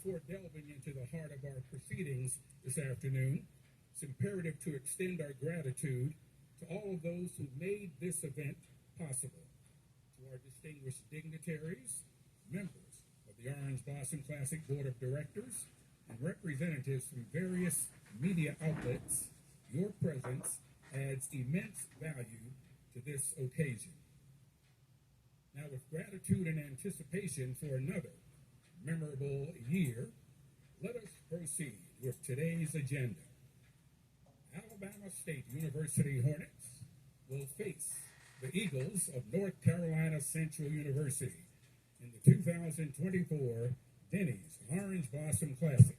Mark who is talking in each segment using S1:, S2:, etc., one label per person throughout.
S1: Before delving into the heart of our proceedings this afternoon, it's imperative to extend our gratitude to all of those who made this event possible. To our distinguished dignitaries, members of the Orange Blossom Classic Board of Directors, and representatives from various media outlets, your presence adds immense value to this occasion. Now, with gratitude and anticipation for another memorable year, let us proceed with today's agenda. Alabama State University Hornets will face the Eagles of North Carolina Central University in the 2024 Denny's Orange Blossom Classic,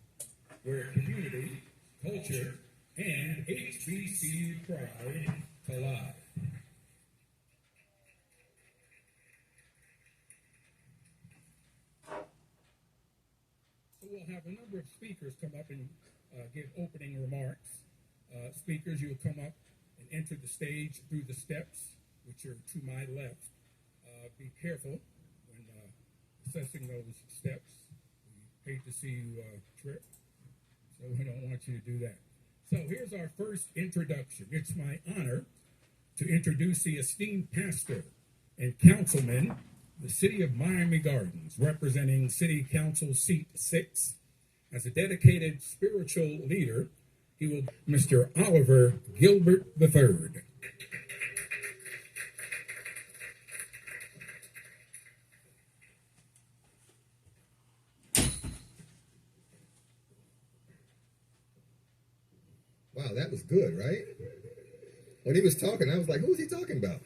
S1: where community, culture, and HBCU pride collide. So we'll have a number of speakers come up and give opening remarks. Speakers, you'll come up and enter the stage through the steps, which are to my left. Be careful when assessing those steps. We hate to see you trip, so we don't want you to do that. So here's our first introduction. It's my honor to introduce the esteemed pastor and councilman, the city of Miami Gardens, representing City Council Seat 6. As a dedicated spiritual leader, he will be Mr. Oliver Gilbert III.
S2: Wow, that was good, right? When he was talking, I was like, who's he talking about?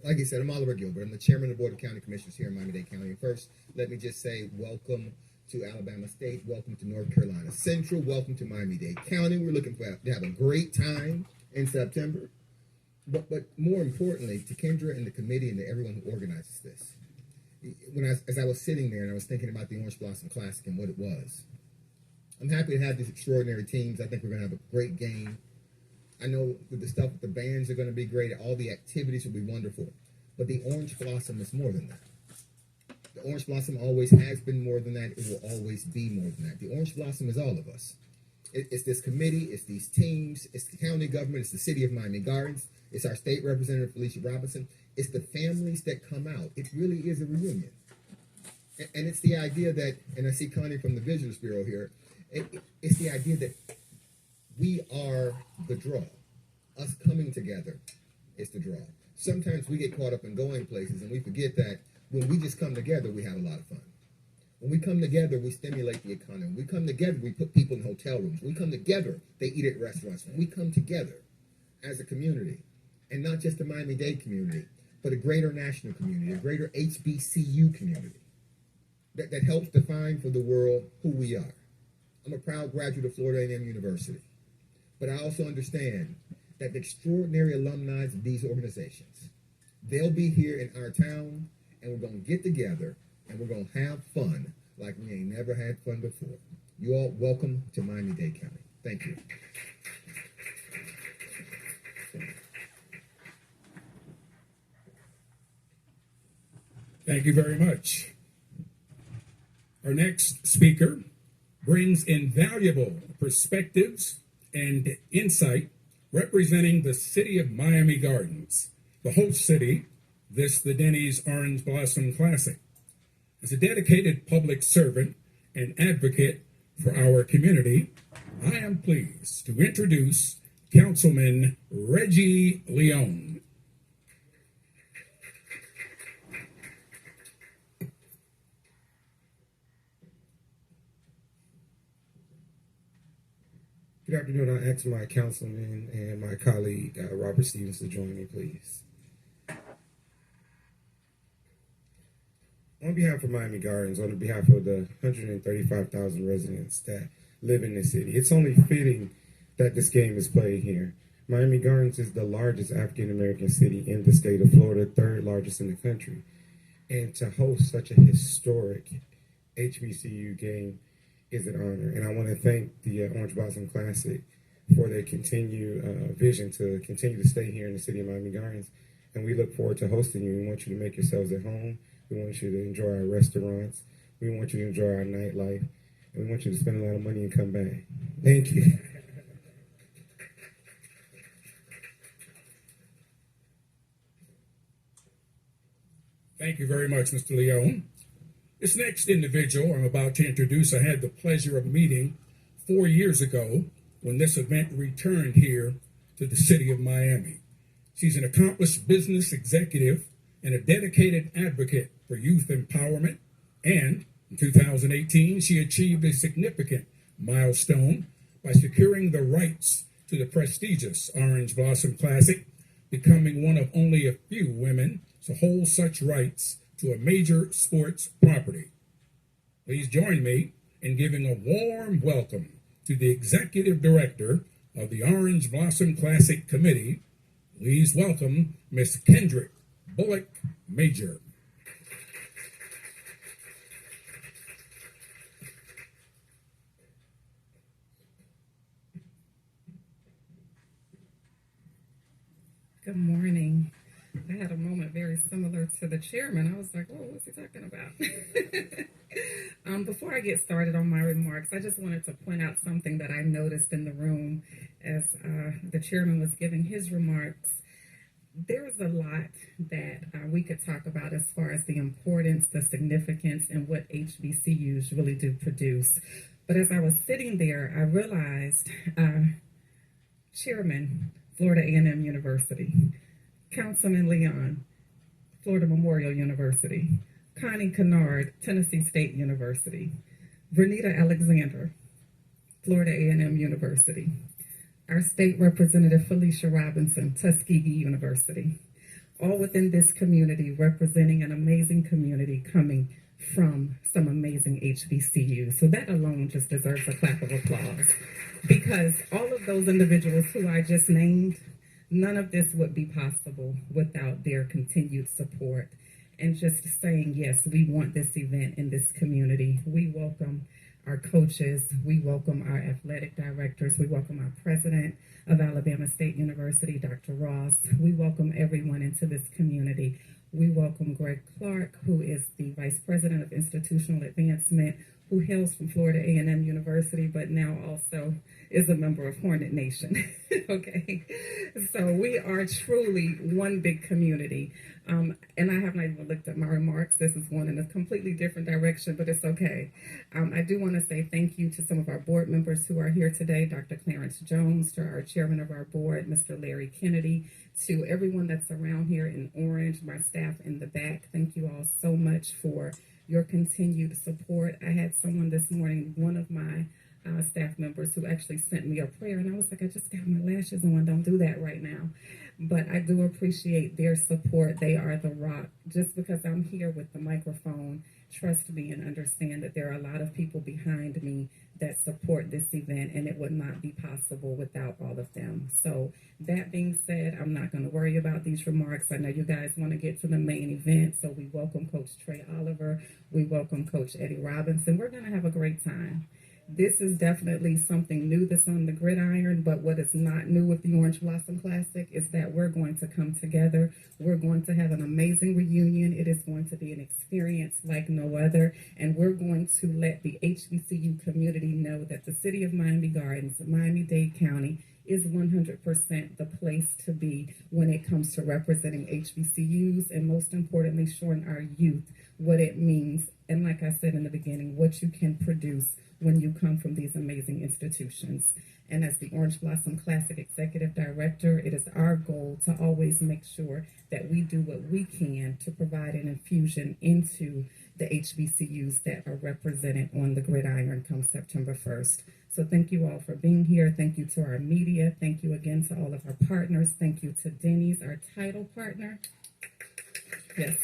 S2: Like he said, I'm Oliver Gilbert. I'm the chairman of the Board of County Commissioners here in Miami-Dade County. And first, let me just say welcome to Alabama State, welcome to North Carolina Central, welcome to Miami-Dade County. We're looking to have a great time in September. But more importantly, to Kendra and the committee and to everyone who organizes this. As I was sitting there and I was thinking about the Orange Blossom Classic and what it was, I'm happy to have these extraordinary teams. I think we're going to have a great game. I know the stuff with the bands are going to be great. All the activities will be wonderful. But the Orange Blossom is more than that. The Orange Blossom always has been more than that. It will always be more than that. The Orange Blossom is all of us. It's this committee. It's these teams. It's the county government. It's the city of Miami Gardens. It's our state representative, Felicia Robinson. It's the families that come out. It really is a reunion. And it's the idea that, and I see Connie from the Visitors Bureau here, it's the idea that we are the draw. Us coming together is the draw. Sometimes we get caught up in going places and we forget that when we just come together, we have a lot of fun. When we come together, we stimulate the economy. When we come together, we put people in hotel rooms. When we come together, they eat at restaurants. When we come together as a community, and not just a Miami-Dade community, but a greater national community, a greater HBCU community that helps define for the world who we are. I'm a proud graduate of Florida A&M University, but I also understand that the extraordinary alumni of these organizations, they'll be here in our town, and we're going to get together, and we're going to have fun like we ain't never had fun before. You all welcome to Miami-Dade County. Thank you.
S1: Thank you very much. Our next speaker brings invaluable perspectives and insight representing the city of Miami Gardens, the host city, the Denny's Orange Blossom Classic. As a dedicated public servant and advocate for our community, I am pleased to introduce Councilman Reggie Leone.
S3: Good afternoon. I ask my councilman and my colleague, Robert Stevens, to join me, please. On behalf of Miami Gardens, on behalf of the 135,000 residents that live in this city, it's only fitting that this game is played here. Miami Gardens is the largest African-American city in the state of Florida, third largest in the country. And to host such a historic HBCU game is an honor. And I want to thank the Orange Blossom Classic for their continued vision to continue to stay here in the city of Miami Gardens. And we look forward to hosting you. We want you to make yourselves at home. We want you to enjoy our restaurants. We want you to enjoy our nightlife, and we want you to spend a lot of money and come back. Thank you.
S1: Thank you very much, Mr. Leone. This next individual I'm about to introduce, I had the pleasure of meeting 4 years ago when this event returned here to the city of Miami. She's an accomplished business executive and a dedicated advocate for youth empowerment. And in 2018, she achieved a significant milestone by securing the rights to the prestigious Orange Blossom Classic, becoming one of only a few women to hold such rights to a major sports property. Please join me in giving a warm welcome to the Executive Director of the Orange Blossom Classic Committee. Please welcome Miss Kendrick Bullock Major.
S4: Good morning. I had a moment very similar to the chairman. I was like, "Oh, what's he talking about?" Before I get started on my remarks, I just wanted to point out something that I noticed in the room as the chairman was giving his remarks. There's a lot that we could talk about as far as the importance, the significance, and what HBCUs really do produce. But as I was sitting there, I realized, Chairman, Florida A&M University, Councilman Leon, Florida Memorial University, Connie Kennard, Tennessee State University, Vernita Alexander, Florida A&M University, our State Representative Felicia Robinson, Tuskegee University, all within this community representing an amazing community coming from some amazing HBCUs. So that alone just deserves a clap of applause, because all of those individuals who I just named, none of this would be possible without their continued support and just saying, yes, we want this event in this community. We welcome our coaches. We welcome our athletic directors. We welcome our president of Alabama State University, Dr. Ross. We welcome everyone into this community. We welcome Greg Clark, who is the Vice President of Institutional Advancement, who hails from Florida A&M University, but now also is a member of Hornet Nation. Okay, so we are truly one big community. And I have not even looked at my remarks. This is one in a completely different direction, but it's okay. I do want to say thank you to some of our board members who are here today, Dr. Clarence Jones, to our chairman of our board, Mr. Larry Kennedy, to everyone that's around here in Orange, my staff in the back. Thank you all so much for your continued support. I had someone this morning, one of my staff members, who actually sent me a prayer, and I was like, I just got my lashes on, don't do that right now. But I do appreciate their support. They are the rock. Just because I'm here with the microphone, trust me and understand that there are a lot of people behind me that support this event, and it would not be possible without all of them. So that being said, I'm not going to worry about these remarks. I know you guys want to get to the main event, so we welcome Coach Trey Oliver. We welcome Coach Eddie Robinson. We're going to have a great time. This is definitely something new that's on the gridiron, but what is not new with the Orange Blossom Classic is that we're going to come together. We're going to have an amazing reunion. It is going to be an experience like no other, and we're going to let the HBCU community know that the city of Miami Gardens, Miami-Dade County, is 100% the place to be when it comes to representing HBCUs, and most importantly, showing our youth what it means, and like I said in the beginning, what you can produce when you come from these amazing institutions. And as the Orange Blossom Classic Executive Director, it is our goal to always make sure that we do what we can to provide an infusion into the HBCUs that are represented on the gridiron come September 1st. So thank you all for being here. Thank you to our media. Thank you again to all of our partners. Thank you to Denny's, our title partner. Yes.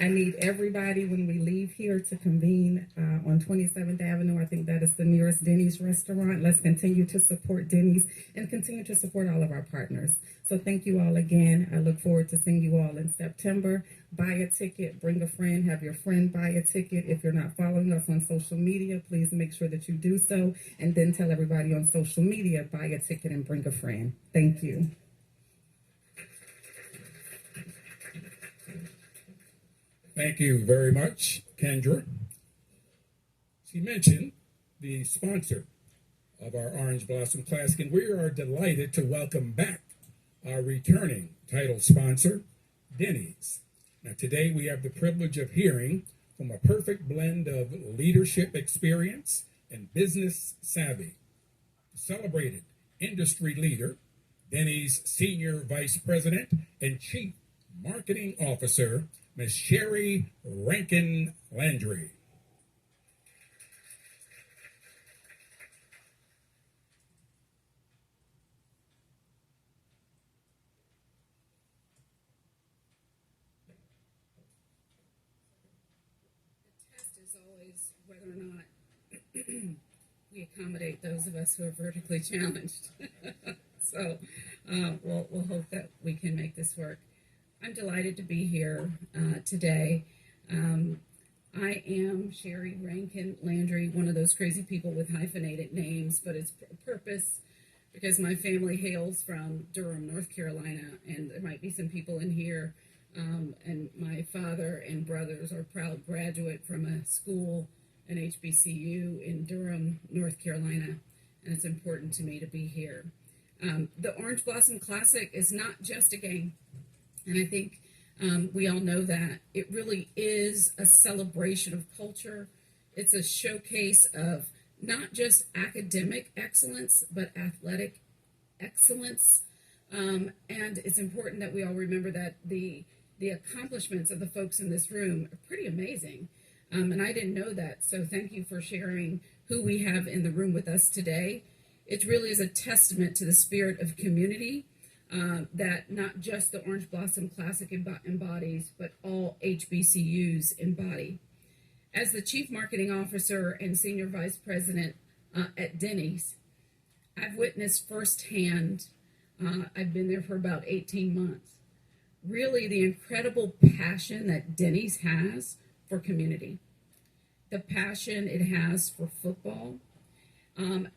S4: I need everybody when we leave here to convene on 27th Avenue. I think that is the nearest Denny's restaurant. Let's continue to support Denny's and continue to support all of our partners. So thank you all again. I look forward to seeing you all in September. Buy a ticket, bring a friend, have your friend buy a ticket. If you're not following us on social media, please make sure that you do so. And then tell everybody on social media, buy a ticket and bring a friend. Thank you.
S1: Thank you very much, Kendra. She mentioned the sponsor of our Orange Blossom Classic, and we are delighted to welcome back our returning title sponsor, Denny's. Now, today we have the privilege of hearing from a perfect blend of leadership experience and business savvy. Celebrated industry leader, Denny's Senior Vice President and Chief Marketing Officer, Ms. Sherry Rankin Landry.
S5: Is always whether or not we accommodate those of us who are vertically challenged. So we'll hope that we can make this work. I'm delighted to be here today. I am Sherry Rankin Landry, one of those crazy people with hyphenated names, but it's purpose because my family hails from Durham, North Carolina, and there might be some people in here. And my father and brothers are proud graduate from a school, an HBCU in Durham, North Carolina, and it's important to me to be here. The Orange Blossom Classic is not just a game, and I think we all know that. It really is a celebration of culture. It's a showcase of not just academic excellence, but athletic excellence. And it's important that we all remember that the accomplishments of the folks in this room are pretty amazing. And I didn't know that. So thank you for sharing who we have in the room with us today. It really is a testament to the spirit of community that not just the Orange Blossom Classic embodies, but all HBCUs embody. As the Chief Marketing Officer and Senior Vice President at Denny's, I've witnessed firsthand, I've been there for about 18 months, really the incredible passion that Denny's has for community, the passion it has for football,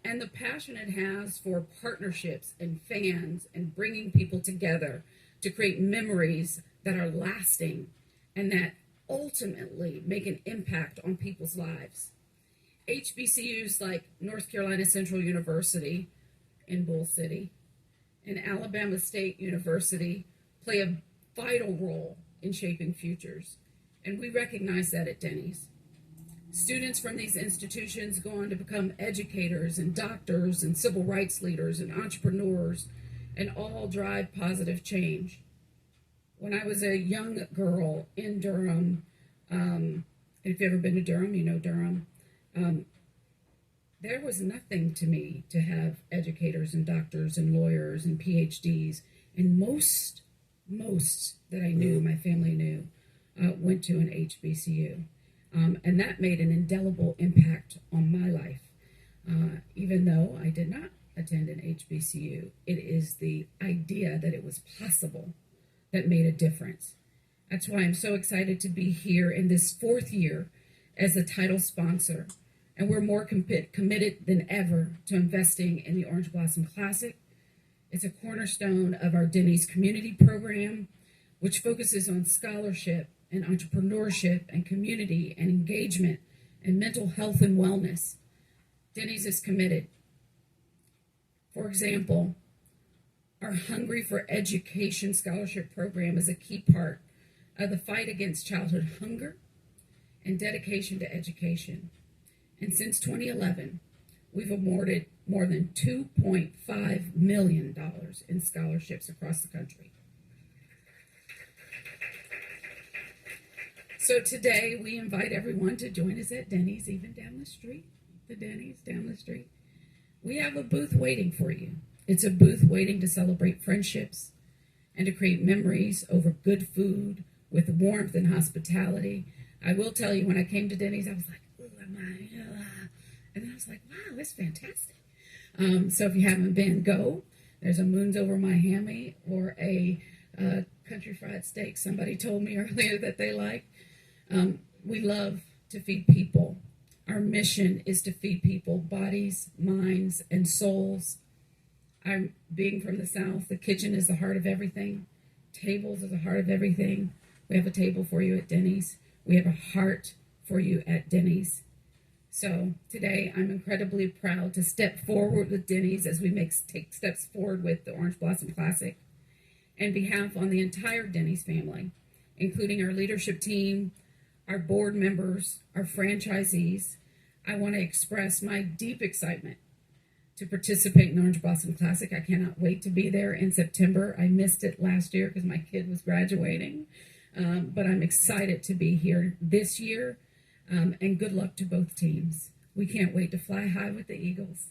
S5: and the passion it has for partnerships and fans and bringing people together to create memories that are lasting and that ultimately make an impact on people's lives. HBCUs like North Carolina Central University in Bull City and Alabama State University play a vital role in shaping futures, and we recognize that at Denny's. Students from these institutions go on to become educators and doctors and civil rights leaders and entrepreneurs and all drive positive change. When I was a young girl in Durham, if you've ever been to Durham, you know Durham, there was nothing to me to have educators and doctors and lawyers and PhDs, and most that I knew, my family knew, went to an HBCU. And that made an indelible impact on my life. Even though I did not attend an HBCU, it is the idea that it was possible that made a difference. That's why I'm so excited to be here in this fourth year as a title sponsor. And we're more committed than ever to investing in the Orange Blossom Classic. It's a cornerstone of our Denny's community program, which focuses on scholarship and entrepreneurship and community and engagement and mental health and wellness. Denny's is committed. For example, our Hungry for Education scholarship program is a key part of the fight against childhood hunger and dedication to education. And since 2011, we've awarded more than $2.5 million in scholarships across the country. So today we invite everyone to join us at Denny's, even down the street, the Denny's down the street. We have a booth waiting for you. It's a booth waiting to celebrate friendships and to create memories over good food with warmth and hospitality. I will tell you, when I came to Denny's, I was like, oh, am I? And then I was like, wow, that's fantastic. So if you haven't been, go. There's a Moons Over My Hammy or a country fried steak somebody told me earlier that they like. We love to feed people. Our mission is to feed people bodies, minds, and souls. I'm being from the South. The kitchen is the heart of everything. Tables are the heart of everything. We have a table for you at Denny's. We have a heart for you at Denny's. So today I'm incredibly proud to step forward with Denny's as we take steps forward with the Orange Blossom Classic. On behalf on the entire Denny's family, including our leadership team, our board members, our franchisees, I want to express my deep excitement to participate in the Orange Blossom Classic. I cannot wait to be there in September. I missed it last year because my kid was graduating, but I'm excited to be here this year. And good luck to both teams. We can't wait to fly high with the Eagles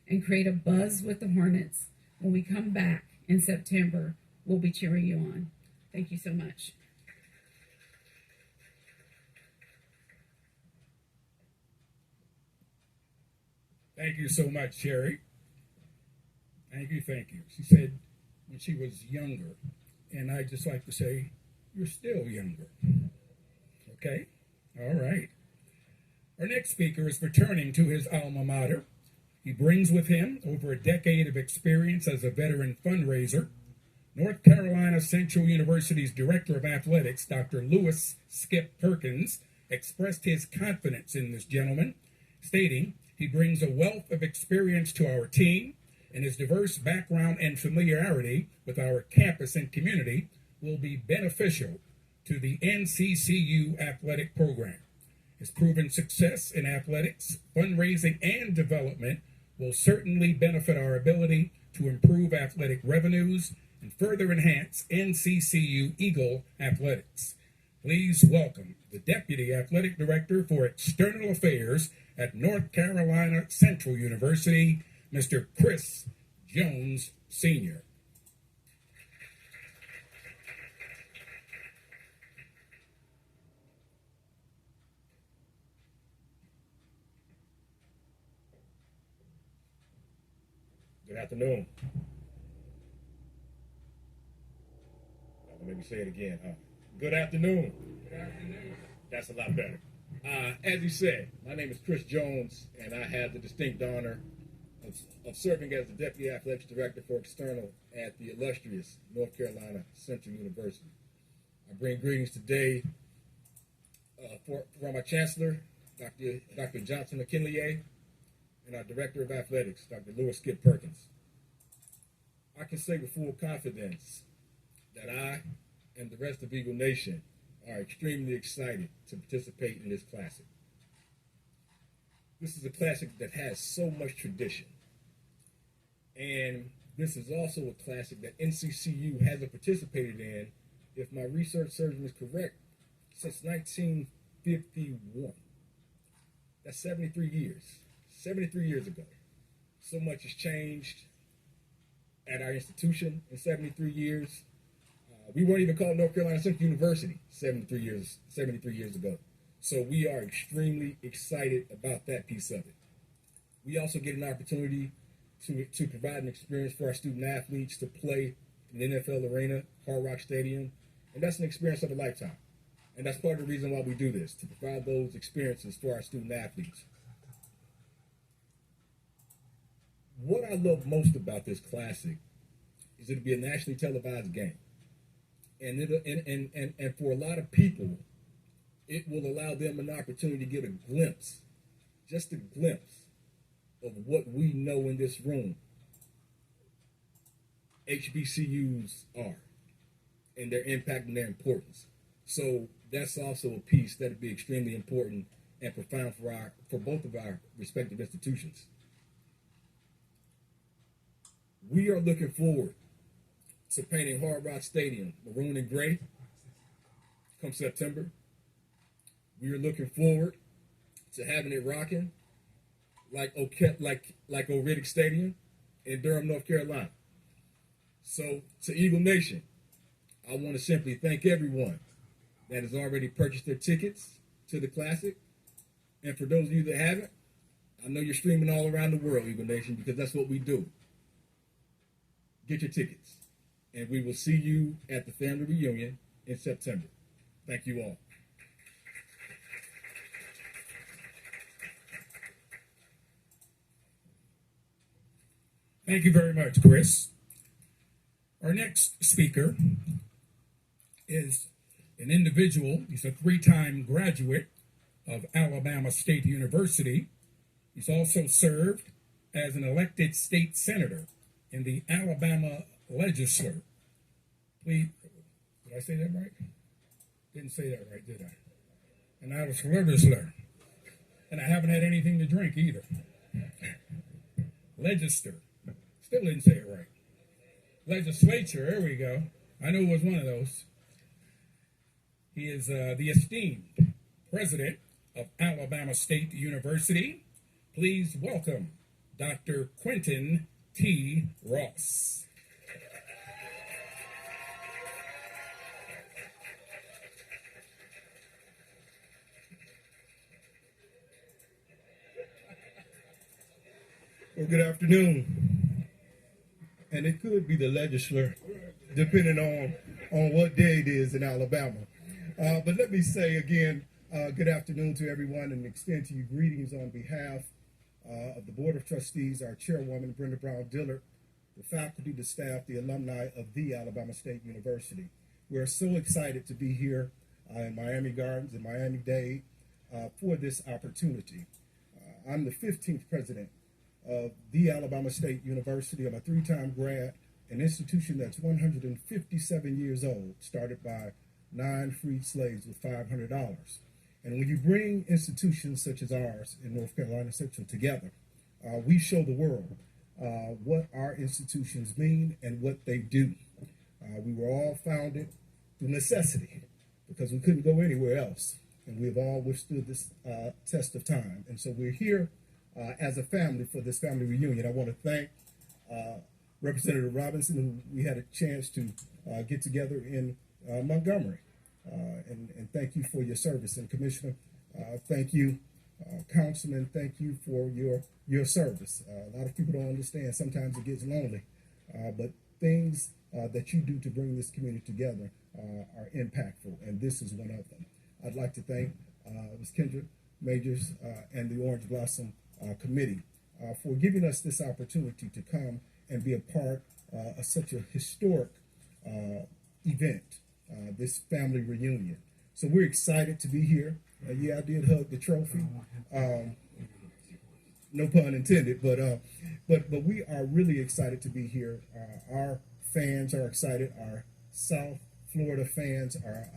S5: and create a buzz with the Hornets. When we come back in September, we'll be cheering you on. Thank you so much.
S1: Thank you so much, Sherry. Thank you, thank you. She said when she was younger, and I just like to say, you're still younger. Okay? All right. Our next speaker is returning to his alma mater. He brings with him over a decade of experience as a veteran fundraiser. North Carolina Central University's Director of Athletics, Dr. Lewis Skip Perkins, expressed his confidence in this gentleman, stating he brings a wealth of experience to our team, and his diverse background and familiarity with our campus and community will be beneficial to the NCCU athletic program. His proven success in athletics, fundraising, and development will certainly benefit our ability to improve athletic revenues and further enhance NCCU Eagle athletics. Please welcome the Deputy Athletic Director for External Affairs at North Carolina Central University, Mr. Chris Jones, Sr.
S6: Good afternoon. Let me say it again. Good afternoon.
S1: Good afternoon.
S6: That's a lot better. As you said, my name is Chris Jones, and I have the distinct honor of serving as the Deputy Athletics Director for External at the illustrious North Carolina Central University. I bring greetings today from our Chancellor, Dr. Johnson McKinley, and our Director of Athletics, Dr. Lewis Skip Perkins. I can say with full confidence that I and the rest of Eagle Nation are extremely excited to participate in this classic. This is a classic that has so much tradition. And this is also a classic that NCCU hasn't participated in, if my research serves me correct, since 1951. That's 73 years. 73 years ago. So much has changed at our institution in 73 years. We weren't even called North Carolina Central University 73 years ago. So we are extremely excited about that piece of it. We also get an opportunity to provide an experience for our student athletes to play in the NFL arena, Hard Rock Stadium, and that's an experience of a lifetime. And that's part of the reason why we do this, to provide those experiences for our student athletes. What I love most about this classic is it'll be a nationally televised game. And for a lot of people, it will allow them an opportunity to get a glimpse, just a glimpse of what we know in this room HBCUs are and their impact and their importance. So that's also a piece that would be extremely important and profound for both of our respective institutions. We are looking forward to painting Hard Rock Stadium maroon and gray come September. We are looking forward to having it rocking like O'Riddick Stadium in Durham, North Carolina. So to Eagle Nation, I want to simply thank everyone that has already purchased their tickets to the Classic. And for those of you that haven't, I know you're streaming all around the world, Eagle Nation, because that's what we do. Get your tickets. And we will see you at the family reunion in September. Thank you all.
S1: Thank you very much, Chris. Our next speaker is an individual. He's a three-time graduate of Alabama State University. He's also served as an elected state senator in the Alabama legislature. Please, did I say that right? Didn't say that right, did I? And I was legislator. And I haven't had anything to drink either. Legislature. Still didn't say it right. Legislature, there we go. I knew it was one of those. He is the esteemed president of Alabama State University. Please welcome Dr. Quentin T. Ross.
S7: Well, good afternoon. And it could be the legislature, depending on what day it is in Alabama. But let me say again, good afternoon to everyone and extend to you greetings on behalf of the Board of Trustees, our chairwoman, Brenda Brown Dillard, the faculty, the staff, the alumni of the Alabama State University. We're so excited to be here in Miami Gardens and Miami-Dade for this opportunity. I'm the 15th president of the Alabama State University. I'm a three-time grad, an institution that's 157 years old, started by 9 freed slaves with $500. And when you bring institutions such as ours in North Carolina Central together, we show the world what our institutions mean and what they do. We were all founded through necessity because we couldn't go anywhere else. And we've all withstood this test of time. And so we're here as a family for this family reunion. I want to thank Representative Robinson, who we had a chance to get together in Montgomery. And thank you for your service. And Commissioner, thank you, Councilman, thank you for your service. A lot of people don't understand. Sometimes it gets lonely, but things that you do to bring this community together are impactful, and this is one of them. I'd like to thank Ms. Kendra Majors and the Orange Blossom Committee for giving us this opportunity to come and be a part of such a historic event, this family reunion. So we're excited to be here. Yeah, I did hug the trophy. No pun intended, but we are really excited to be here. Our fans are excited. Our South Florida fans, our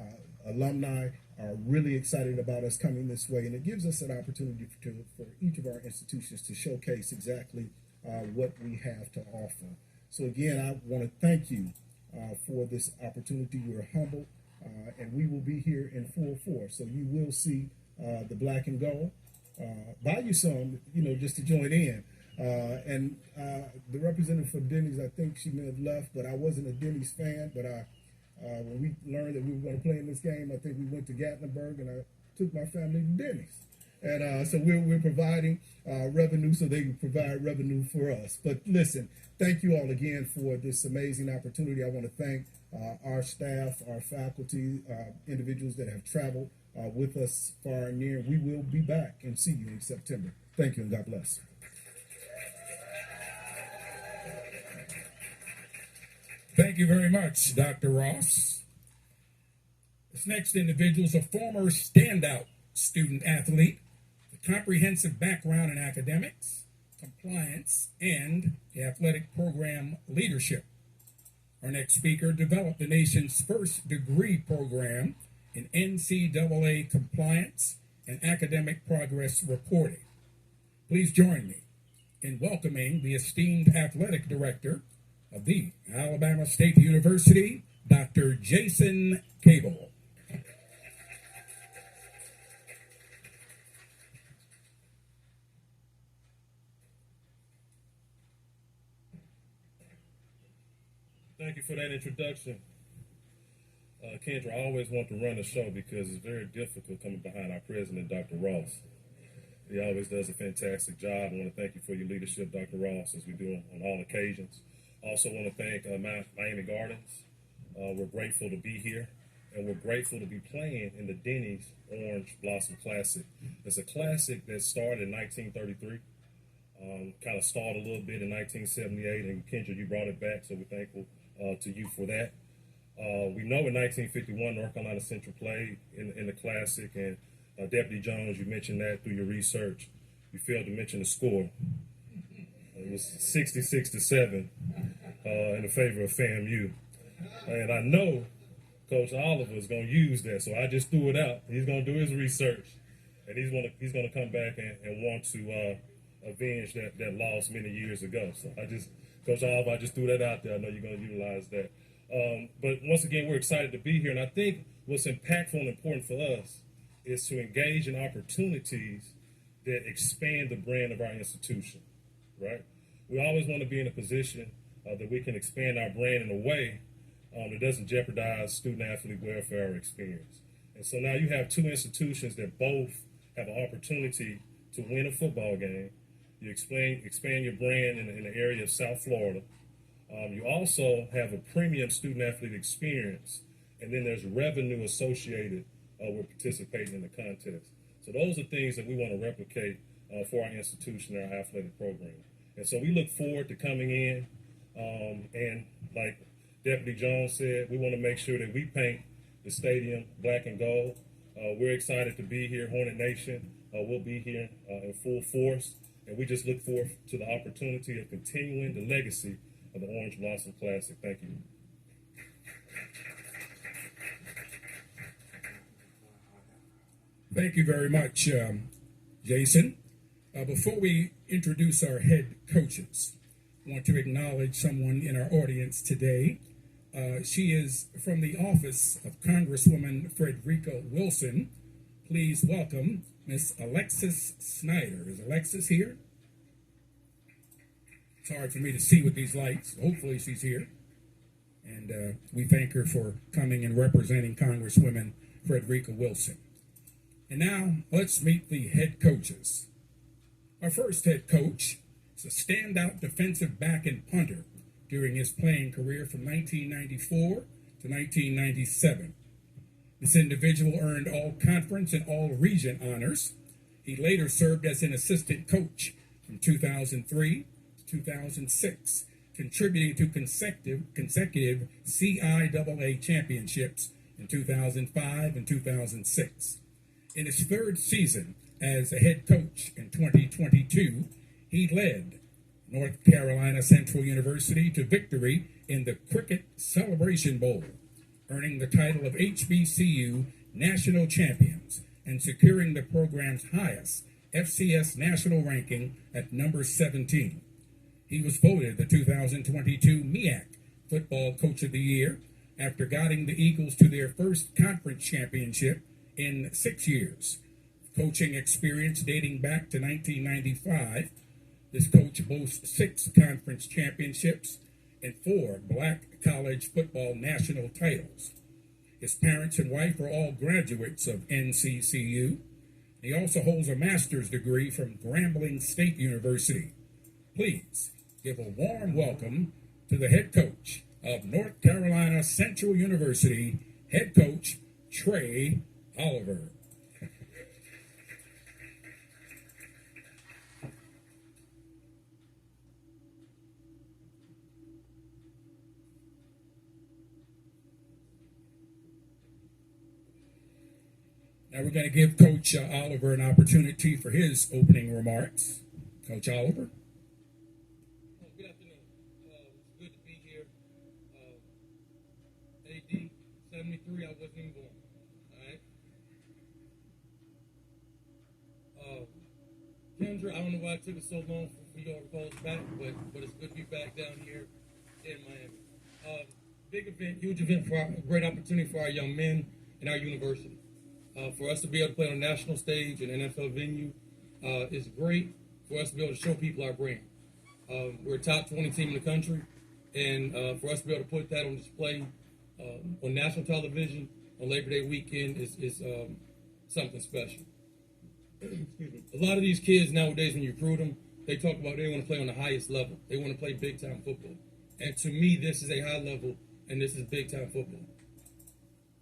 S7: alumni are really excited about us coming this way, and it gives us an opportunity for each of our institutions to showcase exactly what we have to offer. So again, I want to thank you for this opportunity. We're humbled, and we will be here in full force. So you will see the black and gold. Buy you some, just to join in. And the representative for Denny's, I think she may have left, but I wasn't a Denny's fan. But when we learned that we were going to play in this game, I think we went to Gatlinburg, and I took my family to Denny's. And so we're providing revenue so they can provide revenue for us. But listen, thank you all again for this amazing opportunity. I want to thank our staff, our faculty, individuals that have traveled with us far and near. We will be back and see you in September. Thank you and God bless.
S1: Thank you very much, Dr. Ross. This next individual is a former standout student athlete with comprehensive background in academics, compliance, and the athletic program leadership. Our next speaker developed the nation's first degree program in NCAA compliance and academic progress reporting. Please join me in welcoming the esteemed athletic director of the Alabama State University, Dr. Jason Cable.
S8: Thank you for that introduction. Kendra, I always want to run the show because it's very difficult coming behind our president, Dr. Ross. He always does a fantastic job. I want to thank you for your leadership, Dr. Ross, as we do on all occasions. Also want to thank Miami Gardens. We're grateful to be here, and we're grateful to be playing in the Denny's Orange Blossom Classic. It's a classic that started in 1933, kind of stalled a little bit in 1978, and Kendra, you brought it back, so we're thankful to you for that. We know in 1951 North Carolina Central played in the Classic, and Deputy Jones, you mentioned that through your research. You failed to mention the score. It was 66-7 in the favor of FAMU. And I know Coach Oliver is going to use that, so I just threw it out. He's going to do his research, and he's going to come back and want to avenge that loss many years ago. So Coach Oliver, I just threw that out there. I know you're going to utilize that. But once again, we're excited to be here, and I think what's impactful and important for us is to engage in opportunities that expand the brand of our institution, right? We always want to be in a position that we can expand our brand in a way that doesn't jeopardize student-athlete welfare or experience. And so now you have two institutions that both have an opportunity to win a football game. You expand your brand in the area of South Florida. You also have a premium student-athlete experience, and then there's revenue associated with participating in the contest. So those are things that we want to replicate for our institution and our athletic program. And so we look forward to coming in, and like Deputy Jones said, we want to make sure that we paint the stadium black and gold. We're excited to be here. Hornet Nation will be here in full force, and we just look forward to the opportunity of continuing the legacy of the Orange Blossom Classic. Thank you.
S1: Thank you very much, Jason. Before we introduce our head coaches, I want to acknowledge someone in our audience today. She is from the office of Congresswoman Frederica Wilson. Please welcome Miss Alexis Snyder. Is Alexis here? It's hard for me to see with these lights. Hopefully she's here. And we thank her for coming and representing Congresswoman Frederica Wilson. And now let's meet the head coaches. Our first head coach is a standout defensive back and punter during his playing career from 1994 to 1997. This individual earned all conference and all region honors. He later served as an assistant coach from 2003 to 2006, contributing to consecutive CIAA championships in 2005 and 2006. In his third season as a head coach in 2022, he led North Carolina Central University to victory in the Cricket Celebration Bowl, earning the title of HBCU National Champions and securing the program's highest FCS national ranking at number 17. He was voted the 2022 MEAC Football Coach of the Year after guiding the Eagles to their first conference championship in 6 years. Coaching experience dating back to 1995, this coach boasts 6 conference championships and 4 black college football national titles. His parents and wife are all graduates of NCCU. He also holds a master's degree from Grambling State University. Please give a warm welcome to the head coach of North Carolina Central University, head coach Trey Oliver. Now we're going to give Coach Oliver an opportunity for his opening remarks. Coach Oliver.
S9: Good afternoon. It's good to be here. AD 73, I wasn't even born. All right. Kendra, I don't know why it took us so long for y'all to call us back, but it's good to be back down here in Miami. Big event, huge event, great opportunity for our young men and our university. For us to be able to play on a national stage and NFL venue is great for us to be able to show people our brand. We're a top 20 team in the country, and for us to be able to put that on display on national television on Labor Day weekend is something special. Excuse me. A lot of these kids nowadays, when you recruit them, they talk about they want to play on the highest level. They want to play big-time football. And to me, this is a high level, and this is big-time football.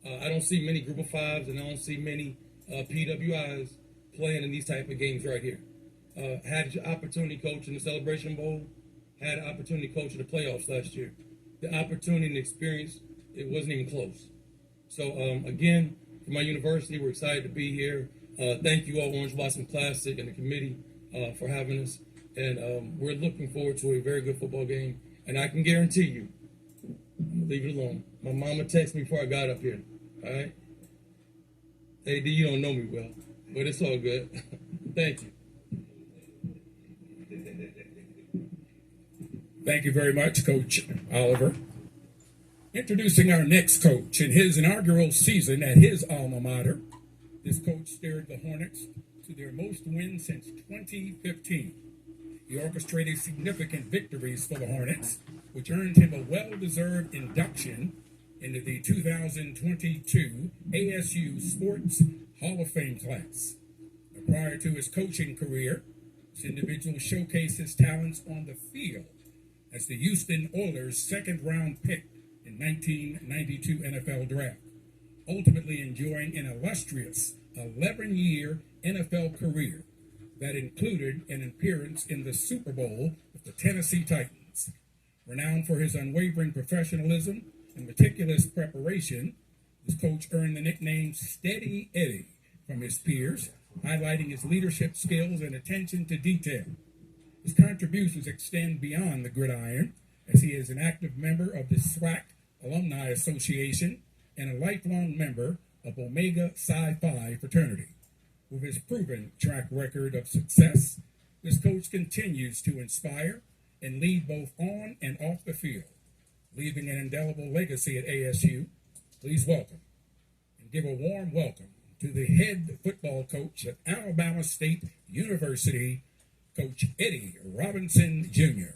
S9: I don't see many group of fives, and I don't see many PWIs playing in these type of games right here. Had the opportunity to coach in the Celebration Bowl, had an opportunity to coach in the playoffs last year. The opportunity and experience It wasn't even close. So again, for my university, we're excited to be here. Thank you all, Orange Blossom Classic and the committee for having us. And we're looking forward to a very good football game. And I can guarantee you, I'm gonna leave it alone. My mama texted me before I got up here. All right? AD, you don't know me well, but it's all good. Thank you.
S1: Thank you very much, Coach Oliver. Introducing our next coach in his inaugural season at his alma mater, this coach steered the Hornets to their most wins since 2015. He orchestrated significant victories for the Hornets, which earned him a well-deserved induction into the 2022 ASU Sports Hall of Fame class. Prior to his coaching career, this individual showcased his talents on the field as the Houston Oilers' second-round pick in 1992 NFL Draft, ultimately enjoying an illustrious 11-year NFL career that included an appearance in the Super Bowl with the Tennessee Titans. Renowned for his unwavering professionalism and meticulous preparation, this coach earned the nickname Steady Eddie from his peers, highlighting his leadership skills and attention to detail. His contributions extend beyond the gridiron, as he is an active member of the SWAC Alumni Association and a lifelong member of Omega Psi Phi fraternity. With his proven track record of success, this coach continues to inspire and lead both on and off the field, leaving an indelible legacy at ASU. Please welcome and give a warm welcome to the head football coach at Alabama State University, Coach Eddie Robinson, Jr.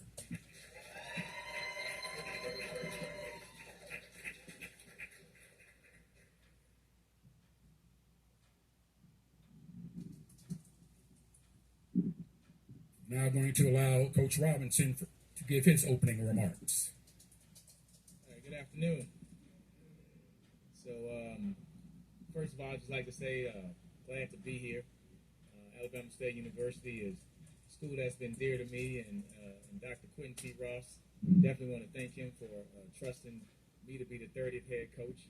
S1: Now going to allow Coach Robinson to give his opening remarks.
S10: All right, good afternoon. So, first of all, I'd just like to say glad to be here. Alabama State University is a school that's been dear to me, and Dr. Quentin T. Ross, definitely want to thank him for trusting me to be the 30th head coach.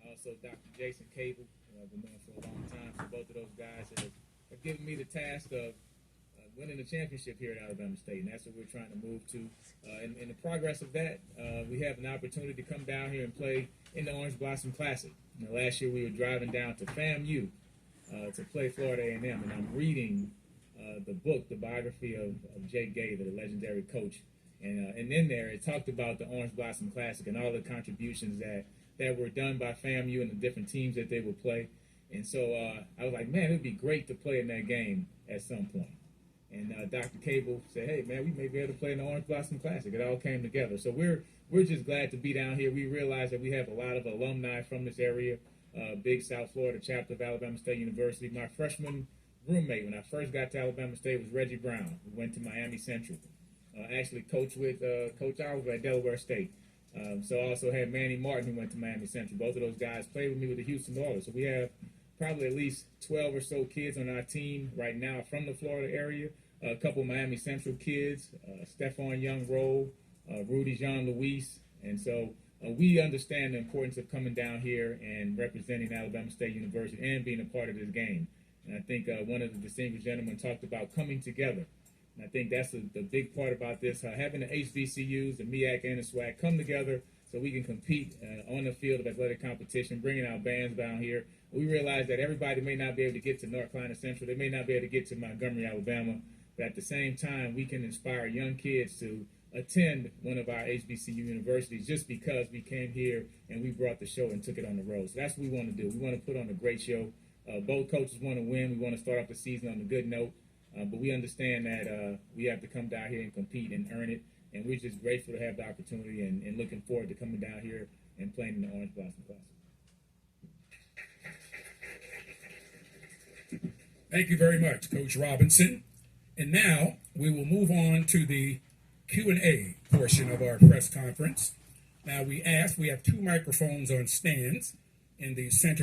S10: Also, Dr. Jason Cable, I've been known for a long time. So both of those guys have given me the task of winning the championship here at Alabama State, and that's what we're trying to move to. In the progress of that, we have an opportunity to come down here and play in the Orange Blossom Classic. Last year we were driving down to FAMU to play Florida A&M, and I'm reading the book, the biography of Jake Gaither, the legendary coach, and in there it talked about the Orange Blossom Classic and all the contributions that were done by FAMU and the different teams that they would play. And so I was like, man, it would be great to play in that game at some point. And Dr. Cable said, hey, man, we may be able to play in the Orange Blossom Classic. It all came together. So we're just glad to be down here. We realize that we have a lot of alumni from this area, big South Florida chapter of Alabama State University. My freshman roommate when I first got to Alabama State was Reggie Brown, who went to Miami Central. Actually coached with Coach Oliver at Delaware State. So I also had Manny Martin, who went to Miami Central. Both of those guys played with me with the Houston Oilers. So we have probably at least 12 or so kids on our team right now from the Florida area. A couple Miami Central kids, Stephon Young-Roll, Rudy Jean-Louis. And so we understand the importance of coming down here and representing Alabama State University and being a part of this game. And I think one of the distinguished gentlemen talked about coming together. And I think that's the big part about this, having the HBCUs, the MEAC, and the SWAC come together so we can compete on the field of athletic competition, bringing our bands down here. We realize that everybody may not be able to get to North Carolina Central. They may not be able to get to Montgomery, Alabama. But at the same time, we can inspire young kids to attend one of our HBCU universities just because we came here and we brought the show and took it on the road. So that's what we want to do. We want to put on a great show. Both coaches want to win. We want to start off the season on a good note. But we understand that we have to come down here and compete and earn it. And we're just grateful to have the opportunity and looking forward to coming down here and playing in the Orange Blossom Classic.
S1: Thank you very much, Coach Robinson. And now we will move on to the Q&A portion of our press conference. Now we have two microphones on stands in the center